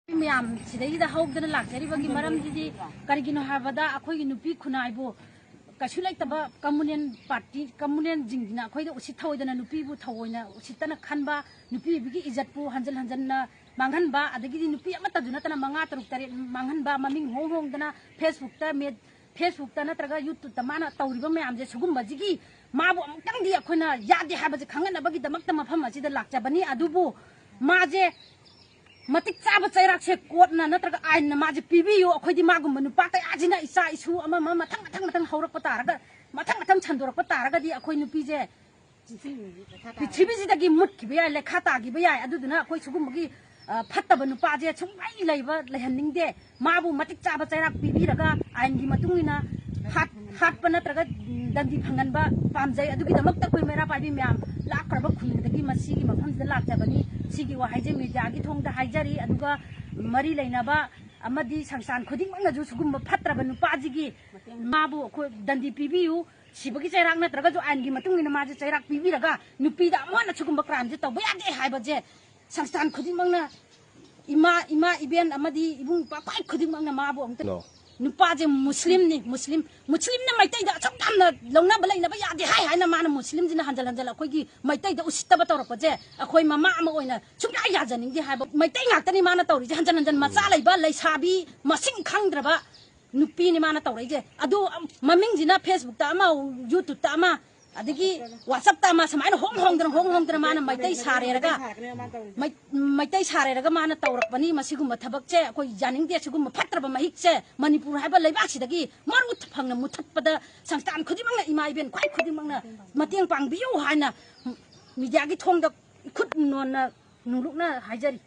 Ma'am सिदा हौदना लाक्चरीबगी मरमदिदी करिगिनो हाबदा अखोइगी नुपी खुनाइबो कछु लेतबा communion party communion जिंगना अखोइदा उसित थौइदना नुपीबु थौइना उसितना खनबा नुपीबिगी इज्जतपु हंजल हंजलना मांगहनबा अदगिदी नुपी अमतदु नतना मंगा तरुक तरे मांगहनबा ममिंग होंगदना फेसबुक नत्रगा यूट्यूब माना तौरिबा मैमजे सुगुम्बाजिगी माबु अमुक्तंगदी अखोइना यादे हाबजे खंगनबगी दमक्ता मफम असिदा लाक्चबनी अदुबु माजे मतिक चाब चैराक से कोटना नत्रगा आइन माजे पीबियो अखोइदी मागुम नुपा कयाजिना इसा इसु अमा मथंग हौरक तारगा मथंग छंदोरक तारगादी अखोइ नुपीजे पृथ्वीजिदगी मुटखिबे याय लेखा तागिबे याय अदुदुना अखोइ सुगुमगी फत्तब नुपाजे सुंगाई लैबा लैहन्निंगदे माबु मतिक चाब चैराक पीबिरगा आइनगी मतुंगिना हाटपा नत्रगा दंदी फंगनबा पामजै अदुगी दमक्ता कोइ मेरा पाइबी म्याम लाखरबा खुंगदगी मसीगी मफमसिदा लाक्चबनी सिगी वाहाइजे मीडियागी थोंगदा हाइजरी अदुगा मरी लैनबा अमदी संस्थान खुदिंगमंगजु सुगुम्बा फत्तरबा नुपाजिगी माबु खो दंदी पीबियु सिबगी चैराक नत्रगाजु आइनगी मतुंगिना माजे चैराक पीबिरगा नुपीदा अमना सुगुम्बा क्राइमजे तौबा यादे हाइबजे संस्थान खुदिंगमंगना इमा इबेन अमदी इबुंग पापाइ खुदिंगमंगना माबु अमते नुपाजे मुस्लिम ने मैतैदा अचौतामना लौनबा लैनबा यादे हाइना माना मुस्लिम जिना हंजल हंजल अखोइगी मैतैदा उसितबा तौरपजे अखोइ ममा अमा ओइना सुंया याजनिंगदि हाइबा मैतै गाक्तनि माना तौरिजे हंजल हंजल मचा लैबा लैसाबी मसिंग खंगद्रबा नुपीनि माना तौरैजे अदु ममिंगजिना फेसबुक ता अमा यूट्यूब ता अमा अदगी व्हाट्सएप ता अमा समाइना होंगदन माना मैतै सारेरगा माना तौरकपनि मसिगुम्बा थबकचे अखोइ जानिंगदे सिगुम्बा फत्तरबा महिकचे मणिपुर हाइबा लैबासिदगी मरुत फंगना मुथतपदा संस्थान खुदिमंगना इमा इबेन ख्वाइ खुदिमंगना मतेंग पांगबियो हाइना मीडियागी थोंगदा खुद नोना नुलुकना हाइजरी।